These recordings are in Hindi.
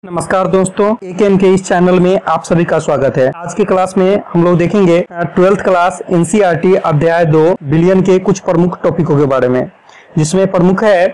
नमस्कार दोस्तों, एकेएम के इस चैनल में आप सभी का स्वागत है। आज की क्लास में हम लोग देखेंगे 12th क्लास एनसीईआरटी अध्याय 2 बिलियन के कुछ प्रमुख टॉपिकों के बारे में, जिसमें प्रमुख है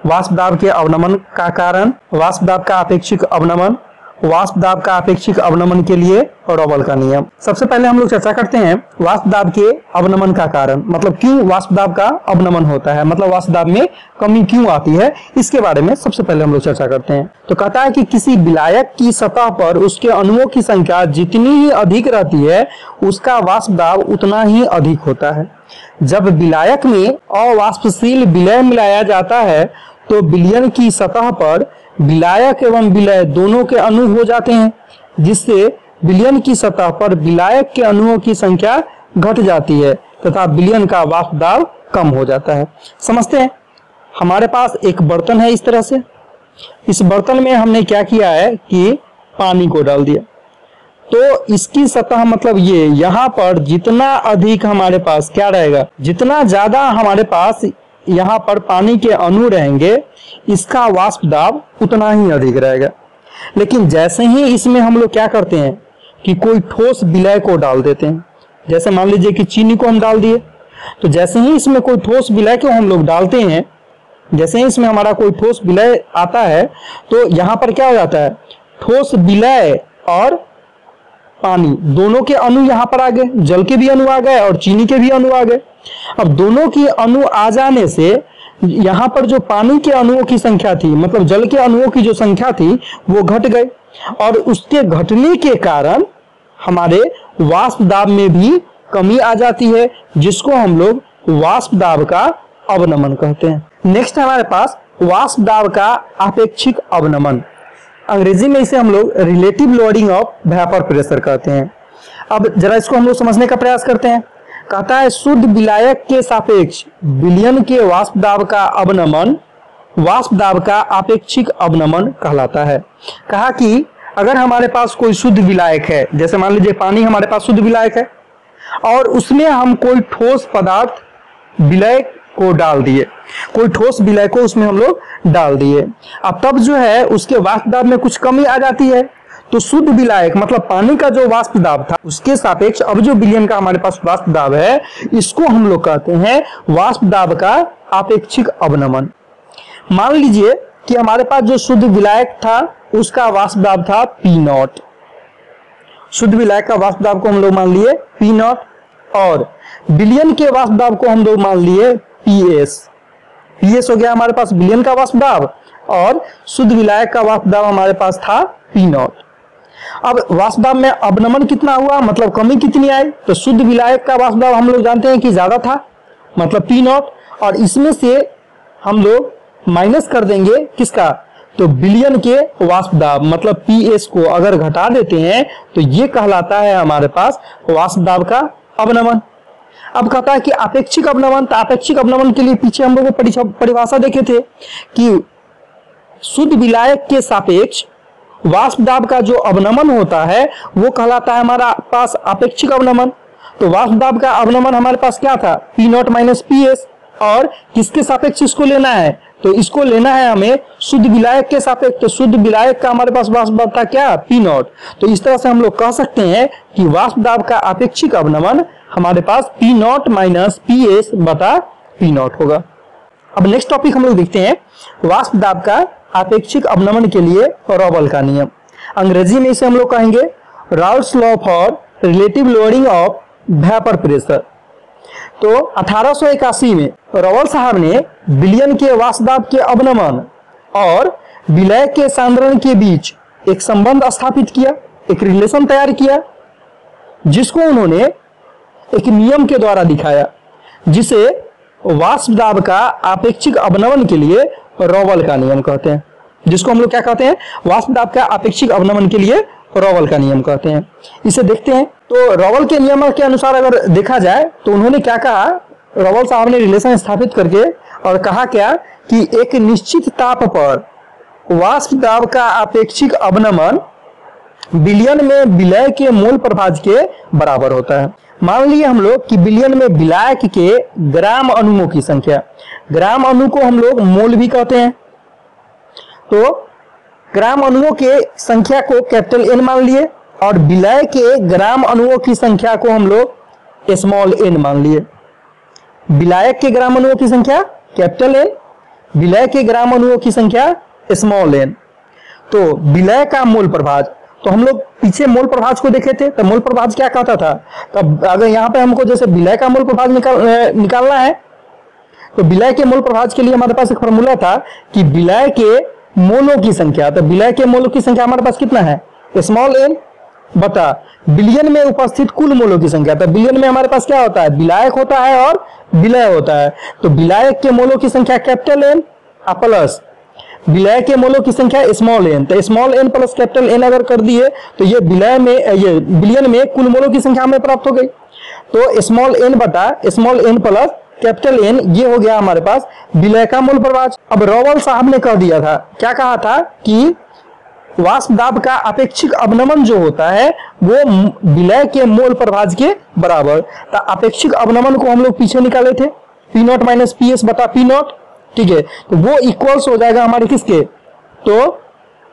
वाष्प दाब के अवनमन का कारण, वाष्प दाब का अपेक्षिक अवनमन, वाष्प दाब का अपेक्षिक अवनमन के लिए रॉबल का नियम। सबसे पहले हम लोग चर्चा करते हैं वाष्प दाब के अवनमन का कारण, मतलब क्यों वाष्प दाब का अवनमन होता है, मतलब वाष्प दाब में कमी क्यों आती है, इसके बारे में सबसे पहले हम लोग चर्चा करते हैं। तो कहता है कि किसी विलायक की सतह पर उसके अणुओं की संख्या जितनी ही अधिक रहती है उसका वाष्प दाब उतना ही अधिक होता है। जब विलायक में अवाष्पशील विलय मिलाया जाता है तो विलयन की सतह पर विलायक एवं विलय दोनों के अणु हो जाते हैं, जिससे विलयन की सतह पर विलायक के अणुओं की संख्या घट जाती है तथा विलयन का वाष्प दाब कम हो जाता है। समझते हैं, हमारे पास एक बर्तन है इस तरह से। इस बर्तन में हमने क्या किया है कि पानी को डाल दिया, तो इसकी सतह मतलब ये यहाँ पर जितना अधिक हमारे पास क्या रहेगा, जितना ज्यादा हमारे पास यहाँ पर पानी के अणु रहेंगे इसका वाष्प दाब उतना ही अधिक रहेगा। लेकिन जैसे ही इसमें हम लोग क्या करते हैं कि कोई ठोस विलय को डाल देते हैं, जैसे मान लीजिए कि चीनी को हम डाल दिए, तो जैसे ही इसमें कोई ठोस विलय को हम लोग डालते हैं, जैसे ही इसमें हमारा कोई ठोस विलय आता है तो यहाँ पर क्या हो जाता है, ठोस विलय और पानी दोनों के अणु यहाँ पर आ गए, जल के भी अणु आ गए और चीनी के भी अणु आ गए। अब दोनों की अणु आ जाने से यहाँ पर जो पानी के अणुओं की संख्या थी, मतलब जल के अणुओं की जो संख्या थी वो घट गई, और उसके घटने के कारण हमारे वाष्प दाब में भी कमी आ जाती है, जिसको हम लोग वाष्प दाब का अवनमन कहते हैं। नेक्स्ट हमारे पास वाष्प दाब का अपेक्षिक अवनमन, अंग्रेजी में इसे हम लोग relative loading of vapour pressure कहते हैं। अब जरा इसको हम लोग समझने का प्रयास करते हैं। कहता है शुद्ध विलायक के सापेक्ष विलयन के वाष्प दाब का अवनमन वाष्प दाब का अपेक्षिक अवनमन कहलाता है। कहा कि अगर हमारे पास कोई शुद्ध विलायक है, जैसे मान लीजिए पानी हमारे पास शुद्ध विलायक है और उसमें हम कोई ठोस पदार्थ विलय को डाल दिए, कोई ठोस विलय को उसमें हम लोग डाल दिए, अब तब जो है उसके वाष्प दाब में कुछ कमी आ जाती है, तो शुद्ध विलायक मतलब पानी का जो वाष्प दाब था उसके सापेक्ष अब जो विलयन का हमारे पास वाष्प दाब है, इसको हम लोग कहते हैं वाष्प दाब का अपेक्षिक अवनमन। मान लीजिए कि हमारे पास जो शुद्ध विलायक था उसका वाष्प दाब था P0, शुद्ध विलायक का वाष्प दाब को हम लोग मान लिए P0 और विलयन के वाष्प दाब को हम लोग मान लिए PS हो गया हमारे पास विलयन का वाष्प दाब, और शुद्ध विलायक का वाष्प दाब हमारे पास था P0। अब वाष्प दाब में अवनमन कितना हुआ, मतलब कमी कितनी आई, तो शुद्ध विलायक का वाष्प दाब हम लोग जानते हैं कि ज्यादा था, मतलब P0, और इसमें से हम लोग माइनस कर देंगे किसका, तो विलयन के वाष्प दाब मतलब PS को अगर घटा देते हैं तो ये कहलाता है हमारे पास वाष्प दाब का अवनमन। अब कहता है कि अपेक्षिक अवनमन, तो अपेक्षिक अवनमन के लिए पीछे हम लोग परिभाषा देखे थे कि शुद्ध विलायक के सापेक्ष वाष्प दाब का जो अवनमन होता है वो कहलाता है हमारा पास अपेक्षिक अवनमन। तो वाष्प दाब का अवनमन हमारे पास क्या था, P0 माइनस PS, और किसके सापेक्ष इसको लेना है, तो इसको लेना है हमें शुद्ध विलायक के सापेक्ष, तो शुद्ध विलायक का हमारे पास वाष्प दाब था क्या, P0। तो इस तरह से हम लोग कह सकते हैं कि वाष्प दाब का अपेक्षिक अवनमन हमारे पास P0 माइनस PS बटा P0 होगा। अब नेक्स्ट टॉपिक हम लोग देखते हैं वाष्प दाब का अपेक्षिक अवनमन के लिए रॉबल का नियम, अंग्रेजी में इसे हम लोग कहेंगे Raoult's law for relative loading of vapour pressure. तो 1881 में रॉबल साहब ने विलयन के वाष्प दाब के अवनमन और विलय के सांद्रण के बीच एक संबंध स्थापित किया, एक रिलेशन तैयार किया, जिसको उन्होंने एक नियम के द्वारा दिखाया, जिसे वाष्प दाब का अपेक्षिक अवनमन के लिए रॉबल का नियम कहते हैं, जिसको हम लोग क्या कहते हैं, वाष्प दाब का अपेक्षिक अवनमन के लिए रॉबल का नियम कहते हैं। इसे देखते हैं, तो रॉबल के नियम के अनुसार अगर देखा जाए तो उन्होंने क्या कहा, रॉबल साहब ने रिलेशन स्थापित करके और कहा क्या कि एक निश्चित ताप पर वाष्प दाब का अपेक्षिक अवनमन विलयन में विलय के मोल प्रभाज के बराबर होता है। मान लिए हम लोग कि विलयन में विलायक के ग्राम अणुओं की संख्या, ग्राम अणु को हम लोग मोल भी कहते हैं, तो ग्राम अणुओं के संख्या को कैपिटल एन मान लिए और विलय के ग्राम अणुओं की संख्या को हम लोग स्मॉल एन मान लिए। विलायक के ग्राम अणुओं की संख्या कैपिटल एन, विलय के ग्राम अणुओं की संख्या स्मॉल एन। तो विलय का मोल प्रभाज, तो हम लोग पीछे मोल प्रभाज को देखे थे, तो मोल प्रभाज क्या कहता था। तब अगर यहाँ पे हमको जैसे विलय का मोल प्रभाज निकालना है, तो विलय के मोल प्रभाज के लिए हमारे पास एक फॉर्मूला था कि विलय के मोलों की संख्या, तो विलय के मोलों की संख्या हमारे पास कितना है, स्मॉल एन बटा बिलियन में उपस्थित कुल मोलों की संख्या। तो बिलियन में हमारे पास क्या होता है, विलायक होता है और विलय होता है। तो विलायक के मोलों की संख्या कैपिटल एन प्लस विलय के मोलों की संख्या स्मॉल एन। तो small n plus capital N अगर कर दिए तो ये विलय में, ये बिलियन में कुल मोलों की संख्या हमें प्राप्त हो गई। तो स्मॉल एन बटा small n plus capital N, ये हो गया हमारे पास विलय का मोल प्रभाज। अब रॉवल साहब ने कह दिया था, क्या कहा था कि वाष्प दाब का अपेक्षिक अवनमन जो होता है वो विलय के मोल प्रभाज के बराबर। तो अपेक्षिक अवनमन को हम लोग पीछे निकाले थे, P not minus P S बटा पी नॉट, ठीक है। तो वो इक्वल्स हो जाएगा हमारे किसके, तो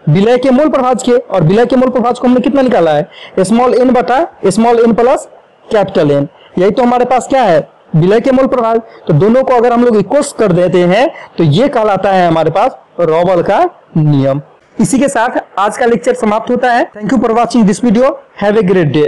विलय के मोल प्रभाज के। और विलय के मोल प्रभाज को हमने कितना निकाला है, स्मॉल एन बटा small n plus capital N. यही तो हमारे पास क्या है, विलय के मोल प्रभाज। तो दोनों को अगर हम लोग इक्वल्स कर देते हैं तो ये कहलाता है हमारे पास रॉवल का नियम। इसी के साथ आज का लेक्चर समाप्त होता है। Thank you for watching this video. Have a great day.